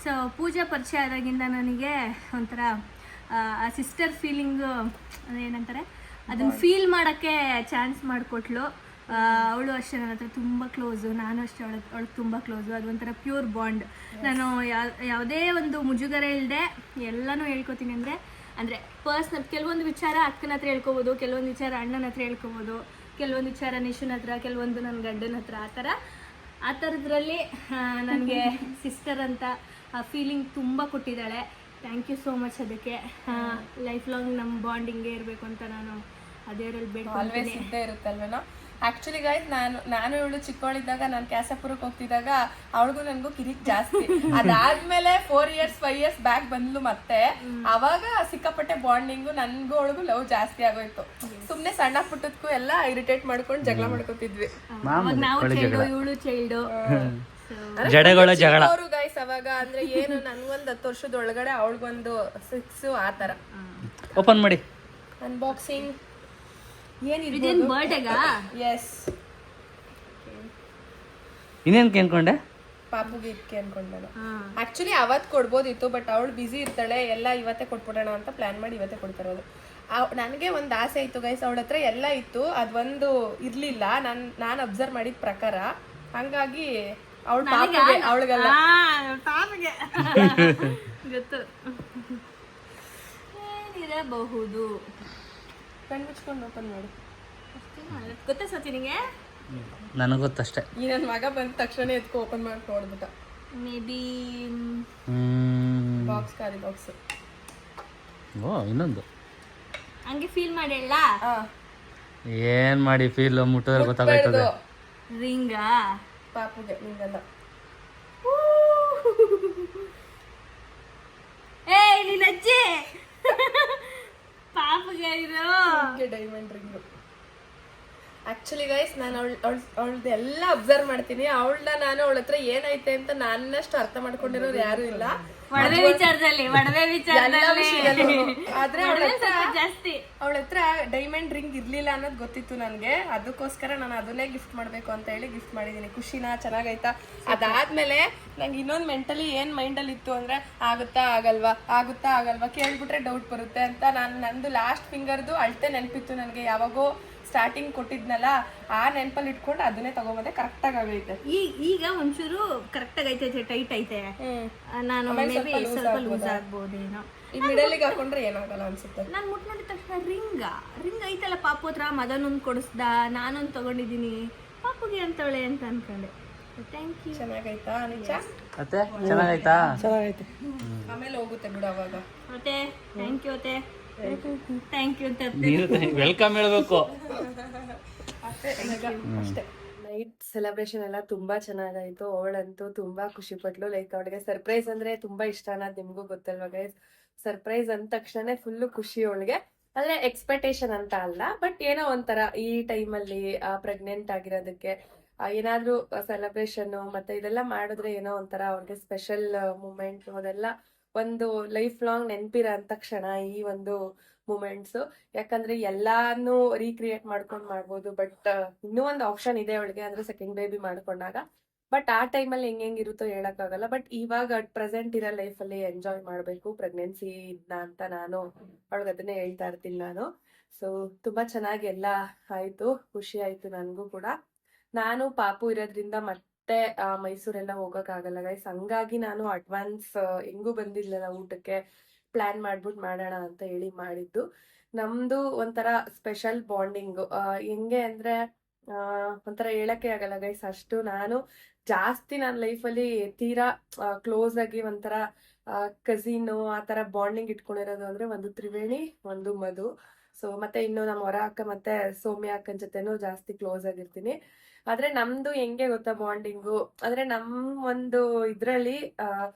ಸೊ ಪೂಜಾ ಪರಿಚಯ ಆದಾಗಿಂದ ನನಗೆ ಒಂಥರ ಆ ಸಿಸ್ಟರ್ ಫೀಲಿಂಗು ಏನಂತಾರೆ ಅದನ್ನು ಫೀಲ್ ಮಾಡೋಕ್ಕೆ ಚಾನ್ಸ್ ಮಾಡಿಕೊಟ್ಲು. ಅವಳು ಅಷ್ಟೇ ನನ್ನ ಹತ್ರ ತುಂಬ ಕ್ಲೋಸು, ನಾನು ಅಷ್ಟೇ ಅವಳಿಗೆ ತುಂಬ ಕ್ಲೋಸು. ಅದು ಒಂಥರ ಪ್ಯೂರ್ ಬಾಂಡ್. ನಾನು ಯಾವುದೇ ಒಂದು ಮುಜುಗರ ಇಲ್ಲದೆ ಎಲ್ಲನೂ ಹೇಳ್ಕೊತೀನಿ. ಅಂದರೆ ಪರ್ಸ್ನಲ್ ಕೆಲವೊಂದು ವಿಚಾರ ಅಕ್ಕನ ಹತ್ರ ಹೇಳ್ಕೊಬೋದು, ಕೆಲವೊಂದು ವಿಚಾರ ಅಣ್ಣನ ಹತ್ರ ಹೇಳ್ಕೊಬೋದು, ಕೆಲವೊಂದು ವಿಚಾರ ನಿಶುನ ಹತ್ರ, ಕೆಲವೊಂದು ನನ್ನ ಗಂಡನ ಹತ್ರ. ಆ ಥರದ್ರಲ್ಲಿ ನನಗೆ ಸಿಸ್ಟರ್ ಅಂತ ಆ ಫೀಲಿಂಗ್ ತುಂಬ ಕೊಟ್ಟಿದ್ದಾಳೆ. Thank you so much. ಅದಕ್ಕೆ ಲೈಫ್ ಲಾಂಗ್ ನಮ್ಮ ಬಾಂಡಿಂಗೇ ಇರಬೇಕು ಅಂತ ನಾನು ಅದೇರಲ್ಲಿ ಆಲ್ವೇಸ್ ಇದ್ದೇ ಇರುತ್ತಲ್ವೇನೋ. ಆಕ್ಚುಲಿ ಗೈಸ್ ನಾನು ಇವಳು ಚಿಕ್ಕವಳಿದ್ದಾಗ ನಾನು ಕ್ಯಾಸಪುರಕ್ಕೆ ಹೋಗ್ತಿದ್ದಾಗ ಅವಳಿಗೂ ನನಗೂ ಕಿರಿಕ್ ಜಾಸ್ತಿ. ಅದಾದ್ಮೇಲೆ 4 years 5 years ಬ್ಯಾಕ್ ಬಂದ್ಲು ಮತ್ತೆ. ಅವಾಗ ಸಿಕ್ಕಾಪಟ್ಟೆ ಬಾಂಡಿಂಗು, ನನ್ಗೂ ಅವಳಿಗೂ ಲವ್ ಜಾಸ್ತಿ ಆಗೋಯ್ತು. ಸುಮ್ನೆ ಸಣ್ಣ ಪುಟ್ಟದಕ್ಕೂ ಎಲ್ಲ ಇರಿಟೇಟ್ ಮಾಡ್ಕೊಂಡು ಜಗಳ ಮಾಡ್ಕೊತಿದ್ವಿ. ನಾವು ಚೈಲ್ಡು, ಇವಳು ಚೈಲ್ಡು, ಜಡಗಳ ಜಗಳ ಅವರು ಗೈಸ್ ಅವಾಗ ಅಂದ್ರೆ ಏನು ನನ್ಗೊಂದು 10 ವರ್ಷದ ಒಳಗಡೆ ಅವಳಿಗೊಂದು 6 ಆ ಥರ. ಓಪನ್ ಮಾಡಿ ಅನ್ಬಾಕ್ಸಿಂಗ್ ಇದೇನು ಬರ್ಡೇಗಾ? ಎಸ್, ಇನ್ನೇನು ಕೇಳ್ಕೊಂಡೆ? ಪಾಪುಗೆ ಇದಕ್ಕೆ ಅನ್ಕೊಂಡೆ. ಆಕ್ಚುಲಿ ಅವತ್ತು ಕೊಡ್ಬೋದಿತ್ತು, ಬಟ್ ಅವಳು ಬಿಸಿ ಇರ್ತಾಳೆ, ಎಲ್ಲ ಇವತ್ತೇ ಕೊಟ್ಬಿಡೋಣ ಅಂತ ಪ್ಲಾನ್ ಮಾಡಿ ಇವತ್ತೇ ಕೊಡ್ತಾರೋದು. ನನಗೆ ಒಂದು ಆಸೆ ಇತ್ತು ಗೈಸ್, ಅವಳ ಹತ್ರ ಎಲ್ಲ ಇತ್ತು, ಅದೊಂದು ಇರ್ಲಿಲ್ಲ ನಾನು ಅಬ್ಸರ್ವ್ ಮಾಡಿದ ಪ್ರಕಾರ. ಹಂಗಾಗಿ ಅವಳಿಗೆಲ್ಲ ಗೊತ್ತು ಏನಿರಬಹುದು. ಕಣ್ಣು ಮುಚ್ಕೊಂಡು ಓಪನ್ ಮಾಡಿ. ಗೊತ್ತಾ ಸತಿ ನಿಂಗೆ? ನನಗೆ ಗೊತ್ತಷ್ಟೇ. ಈ ನನ್ನ ಮಗ ಬಂದ ತಕ್ಷಣ ಎತ್ಕೊ ಓಪನ್ ಮಾಡಿ ನೋಡ್ಬಿಟ್ಟ. ಮೇ ಬಿ ಬಾಕ್ಸ್, ಖಾಲಿ ಬಾಕ್ಸ್. ಓ ಇನ್ನೊಂದು ಹಂಗೆ ಫೀಲ್ ಮಾಡಿ ಹೇಳ. ಏನ್ ಮಾಡಿ ಫೀಲ್ ಮುಟ್ಟಿದ್ರೆ ಗೊತ್ತಾಗ್ತದೆ. ರಿಂಗಾ? ಪಾಪುಗೆ, ನಿಂಗಲ್ಲ. ಏ ನಿನ್ನ ಅಜ್ಜಿ ಪಾಪುಗೆ ಇದು ಡೈಮಂಡ್ ರಿಂಗು. ಆಕ್ಚುಲಿ ಗೈಸ್ ನಾನು ಅವಳದ್ದು ಎಲ್ಲ ಅಬ್ಸರ್ವ್ ಮಾಡ್ತೀನಿ. ನಾನು ಅವಳ ಹತ್ರ ಏನೈತೆ ಅಂತ ನನ್ನಷ್ಟು ಅರ್ಥ ಮಾಡ್ಕೊಂಡಿರೋರು ಯಾರು ಇಲ್ಲ. ಒಡವೆ ವಿಚಾರದಲ್ಲಿ ಆದ್ರೆ ಜಾಸ್ತಿ ಅವಳ ಹತ್ರ ಡೈಮಂಡ್ ರಿಂಗ್ ಇರ್ಲಿಲ್ಲ ಅನ್ನೋದು ಗೊತ್ತಿತ್ತು ನನಗೆ. ಅದಕ್ಕೋಸ್ಕರ ನಾನು ಅದನ್ನೇ ಗಿಫ್ಟ್ ಮಾಡ್ಬೇಕು ಅಂತ ಹೇಳಿ ಗಿಫ್ಟ್ ಮಾಡಿದೀನಿ. ಖುಷಿನಾ? ಚೆನ್ನಾಗೈತಾ? ಅದಾದ್ಮೇಲೆ ನಂಗೆ ಇನ್ನೊಂದು ಮೆಂಟಲಿ ಏನ್ ಮೈಂಡಲ್ಲಿ ಇತ್ತು ಅಂದ್ರೆ ಆಗುತ್ತಾ ಆಗಲ್ವಾ ಕೇಳ್ಬಿಟ್ರೆ ಡೌಟ್ ಬರುತ್ತೆ ಅಂತ. ನಂದು ಲಾಸ್ಟ್ ಫಿಂಗರ್ದು ಅಳತೆ ನೆನಪಿತ್ತು ನನಗೆ. ಯಾವಾಗೋ ಸ್ಟಾರ್ಟಿಂಗ್ ಕೊಟ್ಟಿದ್ನಲ್ಲ, ಆ ನೆನಪಲ್ಲಿ ಇಟ್ಕೊಂಡು ಅದನ್ನೇ ತಗೊಂಬಂದೆ. ಕರೆಕ್ಟಾಗಿ ಆಗೈತೆ. ಈಗ ಒಂಚೂರು ಕರೆಕ್ಟಾಗಿ ಐತೆ, ಟೈಟ್ ಐತೆ. ನಾನು ಸ್ವಲ್ಪ ಲೂಸ್ ಆಗ್ಬೋದೇನೋ. ಈ ಮಿಡಲಿಗೆ ಹಾಕೊಂಡ್ರೆ ಏನಾಗಲ್ಲ ಅನ್ಸುತ್ತೆ. ನಾನು ಮುಟ್ ನೋಡಿದ ತಕ್ಷಣ ರಿಂಗ್ ಐತಲ್ಲ ಪಾಪು ಹತ್ರ, ಮದನೊಂದು ಕೊಡಿಸ್ದ, ನಾನೊಂದು ತಗೊಂಡಿದ್ದೀನಿ ಪಾಪುಗೆ ಅಂತವಳೆ ಅಂತ ಅನ್ಕೊಂಡೆ. Thank you. ಚೆನ್ನಾಗೈತಾ ನಿಜ? ಮತ್ತೆ ಚೆನ್ನಾಗೈತಾ? ಚೆನ್ನಾಗೈತೆ. ಆಮೇಲೆ ಹೋಗುತ್ತೆ ಬಿಡು ಅವಾಗ. ಮತ್ತೆ ಥ್ಯಾಂಕ್ ಯು ಅತ್ತೆ, ಥ್ಯಾಂಕ್ ಯು ಅಂತ ವೆಲ್ಕಮ್ ಹೇಳ್ಬೇಕು. ಅಷ್ಟೇ. ನೈಟ್ ಸೆಲೆಬ್ರೇಷನ್ ಎಲ್ಲ ತುಂಬಾ ಚೆನ್ನಾಗಾಯ್ತು. ಅವಳಂತೂ ತುಂಬಾ ಖುಷಿ ಪಟ್ಲು. ಲೈಕ್ ಅವಳಿಗೆ ಸರ್ಪ್ರೈಸ್ ಅಂದ್ರೆ ತುಂಬಾ ಇಷ್ಟ ಅನ್ನೋದು ನಿಮ್ಗೂ ಗೊತ್ತಲ್ವಾ ಗೈಸ್. ಸರ್ಪ್ರೈಸ್ ಅಂದ ತಕ್ಷಣ ಫುಲ್ ಖುಷಿ ಅವಳಿಗೆ. ಅಂದ್ರೆ ಎಕ್ಸ್ಪೆಕ್ಟೇಷನ್ ಅಂತ ಅಲ್ಲ, ಬಟ್ ಏನೋ ಒಂಥರ ಈ ಟೈಮಲ್ಲಿ ಪ್ರೆಗ್ನೆಂಟ್ ಆಗಿರೋದಕ್ಕೆ ಏನಾದ್ರೂ ಸೆಲೆಬ್ರೇಷನ್ ಮತ್ತೆ ಇದೆಲ್ಲ ಮಾಡಿದ್ರೆ ಏನೋ ಒಂಥರ ಅವ್ರಿಗೆ ಸ್ಪೆಷಲ್ ಮೂಮೆಂಟ್. ಅದೆಲ್ಲ ಒಂದು ಲೈಫ್ ಲಾಂಗ್ ನೆನಪಿರೋ ಅಂತ ಕ್ಷಣ ಈ ಒಂದು ಮೂಮೆಂಟ್ಸ್. ಯಾಕಂದ್ರೆ ಎಲ್ಲಾನು ರೀಕ್ರಿಯೇಟ್ ಮಾಡ್ಕೊಂಡು ಮಾಡ್ಬೋದು, ಬಟ್ ಇನ್ನೂ ಒಂದು ಆಪ್ಷನ್ ಇದೆ ಅವಳಿಗೆ, ಅಂದ್ರೆ ಸೆಕೆಂಡ್ ಬೇಬಿ ಮಾಡ್ಕೊಂಡಾಗ. ಬಟ್ ಆ ಟೈಮಲ್ಲಿ ಹೆಂಗಿರುತ್ತೋ ಹೇಳಕ್ಕಾಗಲ್ಲ. ಬಟ್ ಇವಾಗ ಅಟ್ ಪ್ರೆಸೆಂಟ್ ಇರೋ ಲೈಫಲ್ಲಿ ಎಂಜಾಯ್ ಮಾಡಬೇಕು ಪ್ರೆಗ್ನೆನ್ಸಿ ಅಂತ ನಾನು ಅವಳಿಗೆ ಅದನ್ನೇ ಹೇಳ್ತಾ ಇರ್ತೀನಿ ನಾನು. ಸೊ ತುಂಬಾ ಚೆನ್ನಾಗಿ ಎಲ್ಲ ಆಯ್ತು, ಖುಷಿ ಆಯ್ತು ನನಗೂ ಕೂಡ. ನಾನು ಪಾಪು ಇರೋದ್ರಿಂದ ಮತ್ತೆ ಮೈಸೂರೆಲ್ಲ ಹೋಗಕ್ಕಾಗಲ್ಲ ಗೈಸ್. ಹಂಗಾಗಿ ನಾನು ಅಡ್ವಾನ್ಸ್ ಹೆಂಗೂ ಬಂದಿರ್ಲಿಲ್ಲ ಊಟಕ್ಕೆ, ಪ್ಲಾನ್ ಮಾಡ್ಬಿಟ್ಟು ಮಾಡೋಣ ಅಂತ ಹೇಳಿ ಮಾಡಿದ್ದು. ನಮ್ದು ಒಂಥರ ಸ್ಪೆಷಲ್ ಬಾಂಡಿಂಗು. ಹೆಂಗೆ ಅಂದ್ರೆ ಒಂಥರ ಹೇಳಕ್ಕೆ ಆಗಲ್ಲ ಗೈಸ್. ಅಷ್ಟು ನಾನು ಜಾಸ್ತಿ ನನ್ನ ಲೈಫಲ್ಲಿ ತೀರಾ ಕ್ಲೋಸ್ ಆಗಿ ಒಂಥರ ಕಸಿನ್ ಆ ಥರ ಬಾಂಡಿಂಗ್ ಇಟ್ಕೊಂಡಿರೋದು ಅಂದ್ರೆ ಒಂದು ತ್ರಿವೇಣಿ, ಒಂದು ಮಧು. ಸೊ ಮತ್ತೆ ಇನ್ನು ನಮ್ಮ ಹೊರ ಅಕ್ಕ ಮತ್ತೆ ಸೌಮ್ಯ ಅಕ್ಕನ ಜೊತೆನೂ ಜಾಸ್ತಿ ಕ್ಲೋಸ್ ಆಗಿರ್ತೀನಿ. ಆದ್ರೆ ನಮ್ದು ಹೆಂಗೆ ಗೊತ್ತಾ ಬಾಂಡಿಂಗು, ಅಂದ್ರೆ ನಮ್ ಒಂದು ಇದ್ರಲ್ಲಿ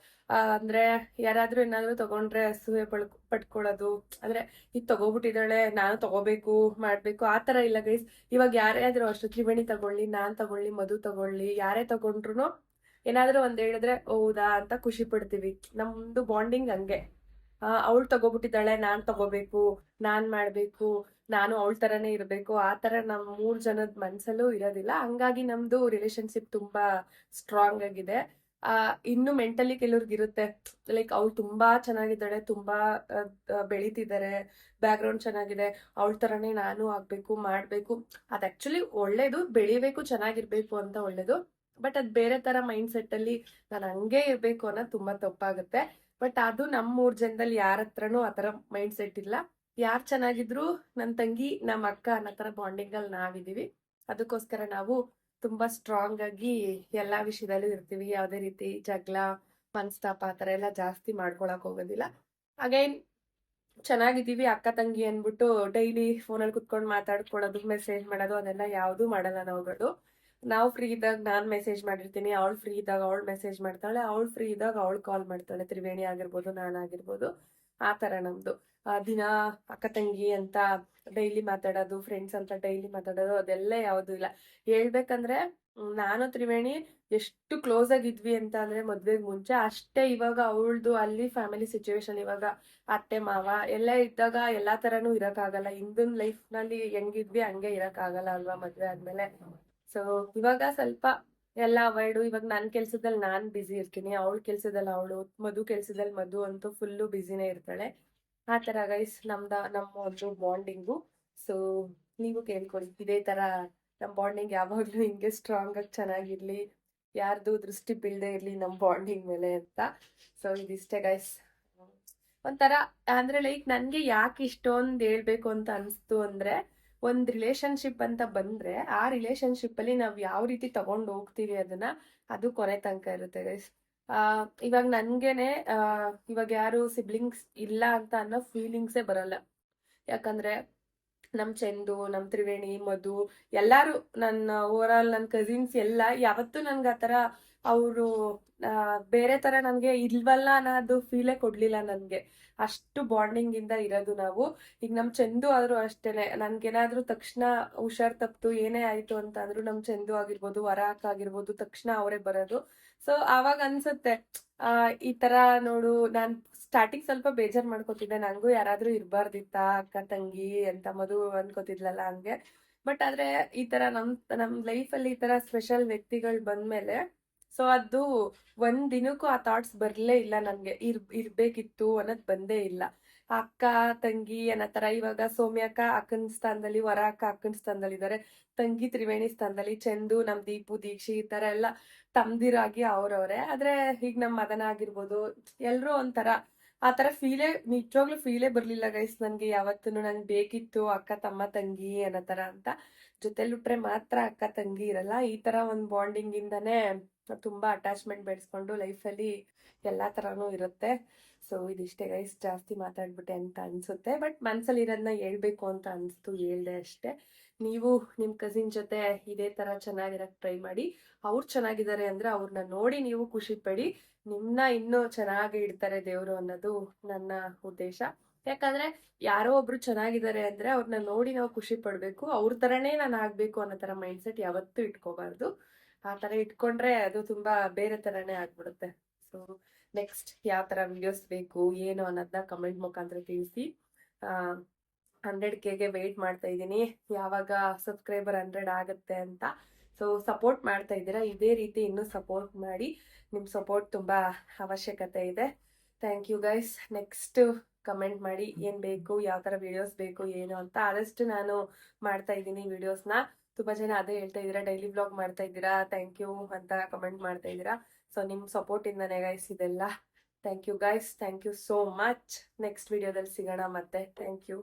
ಅಂದ್ರೆ ಯಾರಾದ್ರೂ ಏನಾದ್ರು ತಗೊಂಡ್ರೆ ಅಸೂಯೆ ಪಟ್ಕೊಳ್ಳೋದು, ಅಂದ್ರೆ ಈಗ ತಗೋಬಿಟ್ಟಿದ್ದಾಳೆ ನಾನು ತಗೋಬೇಕು ಮಾಡ್ಬೇಕು ಆ ತರ ಇಲ್ಲ ಗೈಸ್. ಇವಾಗ ಯಾರೇ ಆದ್ರೂ ಅಷ್ಟು ತ್ರಿವೇಣಿ ತಗೊಳ್ಳಿ, ನಾನ್ ತಗೊಳ್ಳಿ, ಮಧು ತಗೊಳ್ಳಿ, ಯಾರೇ ತಗೊಂಡ್ರು ಏನಾದ್ರೂ ಒಂದ್ ಹೇಳಿದ್ರೆ ಹೌದಾ ಅಂತ ಖುಷಿ ಪಡ್ತೀವಿ. ನಮ್ದು ಬಾಂಡಿಂಗ್ ಹಂಗೆ. ಅವಳು ತಗೋಬಿಟ್ಟಿದ್ದಾಳೆ ನಾನ್ ತಗೋಬೇಕು, ನಾನ್ ಮಾಡ್ಬೇಕು, ನಾನು ಅವಳ ತರನೇ ಇರ್ಬೇಕು, ಆ ತರ ನಮ್ 3 ಜನದ ಮನ್ಸಲ್ಲೂ ಇರೋದಿಲ್ಲ. ಹಂಗಾಗಿ ನಮ್ದು ರಿಲೇಶನ್ಶಿಪ್ ತುಂಬಾ ಸ್ಟ್ರಾಂಗ್ ಆಗಿದೆ. ಇನ್ನು ಮೆಂಟಲಿ ಕೆಲವ್ರಿಗೆ ಇರುತ್ತೆ, ಲೈಕ್ ಅವ್ಳು ತುಂಬಾ ಚೆನ್ನಾಗಿದ್ದಾಳೆ, ತುಂಬಾ ಬೆಳಿತಿದ್ದಾರೆ, ಬ್ಯಾಕ್ ಗ್ರೌಂಡ್ ಚೆನ್ನಾಗಿದೆ, ಅವಳ ತರನೇ ನಾನು ಆಗ್ಬೇಕು ಮಾಡ್ಬೇಕು. ಅದ್ ಆಕ್ಚುಲಿ ಒಳ್ಳೇದು, ಬೆಳಿಬೇಕು, ಚೆನ್ನಾಗಿರ್ಬೇಕು ಅಂತ ಒಳ್ಳೇದು. ಬಟ್ ಅದ್ ಬೇರೆ ತರ ಮೈಂಡ್ ಸೆಟ್ ಅಲ್ಲಿ ನಾನು ಹಂಗೆ ಇರ್ಬೇಕು ಅನ್ನೋದು ತುಂಬಾ ತಪ್ಪಾಗುತ್ತೆ. ಬಟ್ ಅದು ನಮ್ 3 ಜನದಲ್ಲಿ ಯಾರ ಹತ್ರನೂ ಆತರ ಮೈಂಡ್ ಸೆಟ್ ಇಲ್ಲ. ಯಾರ್ ಚೆನ್ನಾಗಿದ್ರು ನನ್ ತಂಗಿ ನಮ್ಮ ಅಕ್ಕ ಅನ್ನೋ ತರ ಬಾಂಡಿಂಗ್ ಅಲ್ಲಿ ನಾವಿದೀವಿ. ಅದಕ್ಕೋಸ್ಕರ ನಾವು ತುಂಬಾ ಸ್ಟ್ರಾಂಗ್ ಆಗಿ ಎಲ್ಲಾ ವಿಷಯದಲ್ಲೂ ಇರ್ತೀವಿ. ಯಾವ್ದೇ ರೀತಿ ಜಗಳ ಮನಸ್ತಾಪ ಆ ತರ ಎಲ್ಲ ಜಾಸ್ತಿ ಮಾಡ್ಕೊಳಕ್ ಹೋಗೋದಿಲ್ಲ. ಅಗೈನ್ ಚೆನ್ನಾಗಿದ್ದೀವಿ ಅಕ್ಕ ತಂಗಿ ಅನ್ಬಿಟ್ಟು ಡೈಲಿ ಫೋನಲ್ಲಿ ಕುತ್ಕೊಂಡು ಮಾತಾಡ್ಕೊಳ್ಳೋದು, ಮೆಸೇಜ್ ಮಾಡೋದು ಅದೆಲ್ಲ ಯಾವ್ದು ಮಾಡಲ್ಲ ನಾವುಗಳು. ನಾವು ಫ್ರೀ ಇದ್ದಾಗ ನಾನ್ ಮೆಸೇಜ್ ಮಾಡಿರ್ತೀನಿ, ಅವಳು ಫ್ರೀ ಇದ್ದಾಗ ಅವಳು ಮೆಸೇಜ್ ಮಾಡ್ತಾಳೆ, ಅವಳು ಫ್ರೀ ಇದ್ದಾಗ ಅವಳು ಕಾಲ್ ಮಾಡ್ತಾಳೆ. ತ್ರಿವೇಣಿ ಆಗಿರ್ಬೋದು, ನಾನಾಗಿರ್ಬೋದು, ಆ ತರ ನಮ್ದು. ದಿನ ಅಕ್ಕ ತಂಗಿ ಅಂತ ಡೈಲಿ ಮಾತಾಡೋದು, ಫ್ರೆಂಡ್ಸ್ ಅಂತ ಡೈಲಿ ಮಾತಾಡೋದು ಅದೆಲ್ಲ ಯಾವ್ದು ಇಲ್ಲ. ಹೇಳ್ಬೇಕಂದ್ರೆ ನಾನು ತ್ರಿವೇಣಿ ಎಷ್ಟು ಕ್ಲೋಸ್ ಆಗಿದ್ವಿ ಅಂತ ಅಂದ್ರೆ ಮದ್ವೆಗ್ ಮುಂಚೆ, ಅಷ್ಟೇ ಇವಾಗ ಅವಳದು ಅಲ್ಲಿ ಫ್ಯಾಮಿಲಿ ಸಿಚುವೇಶನ್, ಇವಾಗ ಅತ್ತೆ ಮಾವ ಎಲ್ಲ ಇದ್ದಾಗ ಎಲ್ಲಾ ತರನು ಇರಕ್ಕಾಗಲ್ಲ. ಹಿಂದಿನ ಲೈಫ್ ನಲ್ಲಿ ಹೆಂಗಿದ್ವಿ ಹಂಗೆ ಇರಕ್ಕಾಗಲ್ಲ ಅಲ್ವಾ ಮದ್ವೆ ಆದ್ಮೇಲೆ. ಸೊ ಇವಾಗ ಸ್ವಲ್ಪ ಎಲ್ಲ ಅವಾಯ್ಡು. ಇವಾಗ ನನ್ ಕೆಲ್ಸದಲ್ಲಿ ನಾನ್ ಬ್ಯುಸಿ ಇರ್ತೀನಿ, ಅವಳ ಕೆಲ್ಸದಲ್ಲಿ ಅವಳು, ಮಧು ಕೆಲ್ಸದಲ್ಲಿ ಮಧು ಅಂತೂ ಫುಲ್ಲು ಬ್ಯುಸಿನೇ ಇರ್ತಾಳೆ. ಆ ತರ ಗೈಸ್ ನಮ್ಮ ಒಂದು ಬಾಂಡಿಂಗು. ಸೊ ನೀವು ಕೇಳ್ಕೊಳ್ಳಿ, ಇದೇ ತರ ನಮ್ ಬಾಂಡಿಂಗ್ ಯಾವಾಗ್ಲೂ ಹಿಂಗೆ ಸ್ಟ್ರಾಂಗ್ ಆಗಿ ಚೆನ್ನಾಗಿರ್ಲಿ, ಯಾರ್ದು ದೃಷ್ಟಿ ಬೀಳದೆ ಇರ್ಲಿ ನಮ್ ಬಾಂಡಿಂಗ್ ಮೇಲೆ ಅಂತ. ಸೊ ಇದಿಷ್ಟೇ ಗೈಸ್. ಒಂಥರ ಅಂದ್ರೆ ಲೈಕ್ ನನ್ಗೆ ಯಾಕೆ ಇಷ್ಟೊಂದು ಹೇಳ್ಬೇಕು ಅಂತ ಅನ್ಸ್ತು ಅಂದ್ರೆ, ಒಂದ್ ರಿಲೇಶನ್ಶಿಪ್ ಅಂತ ಬಂದ್ರೆ ಆ ರಿಲೇಶನ್ಶಿಪ್ ಅಲ್ಲಿ ನಾವ್ ಯಾವ ರೀತಿ ತಗೊಂಡ್ ಹೋಗ್ತೀವಿ ಅದನ್ನ, ಅದು ಕೊನೆ ತನಕ ಇರುತ್ತೆ ಗೈಸ್. ಇವಾಗ ನನ್ಗೆನೆ ಇವಾಗ ಯಾರು ಸಿಬ್ಲಿಂಗ್ಸ್ ಇಲ್ಲ ಅಂತ ಅನ್ನೋ ಫೀಲಿಂಗ್ಸೇ ಬರಲ್ಲ. ಯಾಕಂದ್ರೆ ನಮ್ ಚಂದು, ನಮ್ ತ್ರಿವೇಣಿ, ಮಧು ಎಲ್ಲಾರು ನನ್ನ ಓವರ್ ಆಲ್ ನನ್ ಕಸಿನ್ಸ್ ಎಲ್ಲ ಯಾವತ್ತೂ ನನ್ಗೆ ಆತರ ಅವರು ಬೇರೆ ತರ ನನ್ಗೆ ಇಲ್ವಲ್ಲ ಅನ್ನೋದು ಫೀಲೇ ಕೊಡ್ಲಿಲ್ಲ ನನ್ಗೆ. ಅಷ್ಟು ಬಾಂಡಿಂಗ್ ಇಂದ ಇರೋದು ನಾವು. ಈಗ ನಮ್ ಚಂದು ಆದ್ರೂ ಅಷ್ಟೇನೆ, ನನ್ಗೇನಾದ್ರೂ ತಕ್ಷಣ ಹುಷಾರ್ ತಪ್ತು ಏನೇ ಆಯ್ತು ಅಂತ ಅಂದ್ರು ನಮ್ ಚಂದು ಆಗಿರ್ಬೋದು, ವರ ಅಕ್ಕ ಆಗಿರ್ಬೋದು, ತಕ್ಷಣ ಅವರೇ ಬರೋದು. ಸೊ ಆವಾಗ ಅನ್ಸುತ್ತೆ ಈ ತರ ನೋಡು, ನಾನ್ ಸ್ಟಾರ್ಟಿಂಗ್ ಸ್ವಲ್ಪ ಬೇಜಾರ್ ಮಾಡ್ಕೋತಿದ್ದೆ, ನಂಗೂ ಯಾರಾದ್ರೂ ಇರ್ಬಾರ್ದಿತ್ತ ಅಕ್ಕ ತಂಗಿ ಅಂತ ಮಧು ಅನ್ಕೋತಿದ್ಲಲ್ಲ ಹಂಗೆ. ಬಟ್ ಆದ್ರೆ ಈ ತರ ನಮ್ ಲೈಫ್ ಅಲ್ಲಿ ಈ ತರ ಸ್ಪೆಷಲ್ ವ್ಯಕ್ತಿಗಳು ಬಂದ್ಮೇಲೆ, ಸೊ ಅದು ಒಂದ್ ದಿನಕ್ಕೂ ಆ ಥಾಟ್ಸ್ ಬರ್ಲೇ ಇಲ್ಲ ನನ್ಗೆ, ಇರ್ಬೇಕಿತ್ತು ಅನ್ನೋದ್ ಬಂದೇ ಇಲ್ಲ. ಅಕ್ಕ ತಂಗಿ ಅನ್ನೋ ತರ ಇವಾಗ ಸೌಮ್ಯ ಅಕ್ಕ ಅಕ್ಕನ ಸ್ಥಾನದಲ್ಲಿ, ವರ ಅಕ್ಕ ಅಕ್ಕನ ಸ್ಥಾನದಲ್ಲಿ ಇದಾರೆ, ತಂಗಿ ತ್ರಿವೇಣಿ ಸ್ಥಾನದಲ್ಲಿ, ಚಂದು ನಮ್ ದೀಪು ದೀಕ್ಷಿ ಈ ತರ ಎಲ್ಲ ತಮ್ದಿರಾಗಿ ಅವ್ರವ್ರೆ. ಆದ್ರೆ ಈಗ ನಮ್ ಮದನ ಆಗಿರ್ಬೋದು, ಎಲ್ರು ಒಂಥರ ಆ ತರ ನಿಜವಾಗ್ಲೂ ಫೀಲೇ ಬರ್ಲಿಲ್ಲ ಗೈಸ್ ನನ್ಗೆ ಯಾವತ್ತೂ. ನಂಗೆ ಬೇಕಿತ್ತು ಅಕ್ಕ ತಮ್ಮ ತಂಗಿ ಅನ್ನೋ ತರ ಅಂತ. ಜೊತೆಲಿಟ್ರೆ ಮಾತ್ರ ಅಕ್ಕ ತಂಗಿ ಇರಲ್ಲ. ಈ ತರ ಒಂದ್ ಬಾಂಡಿಂಗ್ ಇಂದಾನೆ ತುಂಬಾ ಅಟ್ಯಾಚ್ಮೆಂಟ್ ಬೆಳೆಸ್ಕೊಂಡು ಲೈಫಲ್ಲಿ ಎಲ್ಲಾ ತರಾನು ಇರುತ್ತೆ. ಸೊ ಇದಿಷ್ಟೇ ಗೈಸ್, ಜಾಸ್ತಿ ಮಾತಾಡ್ಬಿಟ್ಟೆ ಅಂತ ಅನ್ಸುತ್ತೆ. ಬಟ್ ಮನ್ಸಲ್ಲಿ ಇರೋದನ್ನ ಹೇಳ್ಬೇಕು ಅಂತ ಅನ್ಸ್ತು, ಹೇಳ್ದೆ ಅಷ್ಟೇ. ನೀವು ನಿಮ್ ಕಸಿನ್ ಜೊತೆ ಇದೇ ತರ ಚೆನ್ನಾಗಿರಕ್ ಟ್ರೈ ಮಾಡಿ. ಅವ್ರು ಚೆನ್ನಾಗಿದ್ದಾರೆ ಅಂದ್ರೆ ಅವ್ರನ್ನ ನೋಡಿ ನೀವು ಖುಷಿ ಪಡಿ. ನಿಮ್ನ ಇನ್ನೂ ಚೆನ್ನಾಗಿ ಇಡ್ತಾರೆ ದೇವ್ರು ಅನ್ನೋದು ನನ್ನ ಉದ್ದೇಶ. ಯಾಕಂದ್ರೆ ಯಾರೋ ಒಬ್ರು ಚೆನ್ನಾಗಿದ್ದಾರೆ ಅಂದ್ರೆ ಅವ್ರನ್ನ ನೋಡಿ ನಾವು ಖುಷಿ ಪಡ್ಬೇಕು, ಅವ್ರ ತರನೇ ನಾನು ಆಗ್ಬೇಕು ಅನ್ನೋ ತರ ಮೈಂಡ್ ಸೆಟ್ ಯಾವತ್ತೂ ಇಟ್ಕೋಬಾರ್ದು. ಆ ತರ ಇಟ್ಕೊಂಡ್ರೆ ಅದು ತುಂಬಾ ಬೇರೆ ತರನೇ ಆಗ್ಬಿಡುತ್ತೆ. ಸೊ ನೆಕ್ಸ್ಟ್ ಯಾವ ತರ ವಿಡಿಯೋಸ್ ಬೇಕು ಏನು ಅನ್ನೋದನ್ನ ಕಮೆಂಟ್ ಮುಖಾಂತರ ತಿಳಿಸಿ. 100Kಗೆ ವೇಟ್ ಮಾಡ್ತಾ ಇದ್ದೀನಿ, ಯಾವಾಗ ಸಬ್ಸ್ಕ್ರೈಬರ್ 100 ಆಗುತ್ತೆ ಅಂತ. ಸೊ ಸಪೋರ್ಟ್ ಮಾಡ್ತಾ ಇದ್ದೀರಾ, ಇದೇ ರೀತಿ ಇನ್ನೂ ಸಪೋರ್ಟ್ ಮಾಡಿ. ನಿಮ್ ಸಪೋರ್ಟ್ ತುಂಬಾ ಅವಶ್ಯಕತೆ ಇದೆ. Thank you guys. Next comment ಮಾಡಿ ಏನ್ ಬೇಕು, ಯಾವ ತರ ವಿಡಿಯೋಸ್ ಬೇಕು ಏನು ಅಂತ. ಆದಷ್ಟು ನಾನು ಮಾಡ್ತಾ ಇದ್ದೀನಿ ವಿಡಿಯೋಸ್ನ. ತುಂಬಾ ಜನ ಅದೇ ಹೇಳ್ತಾ ಇದ್ದೀರಾ, ಡೈಲಿ ಬ್ಲಾಗ್ ಮಾಡ್ತಾ ಇದ್ದೀರಾ, ಥ್ಯಾಂಕ್ ಯು ಅಂತ ಕಮೆಂಟ್ ಮಾಡ್ತಾ ಇದ್ದೀರಾ. ಸೊ ನಿಮ್ ಸಪೋರ್ಟ್ ಇಂದಾನೆ ಗೈಸ್ ಇದೆಲ್ಲ. Thank you guys, thank you so much. Next ವಿಡಿಯೋದಲ್ಲಿ ಸಿಗೋಣ ಮತ್ತೆ. Thank you.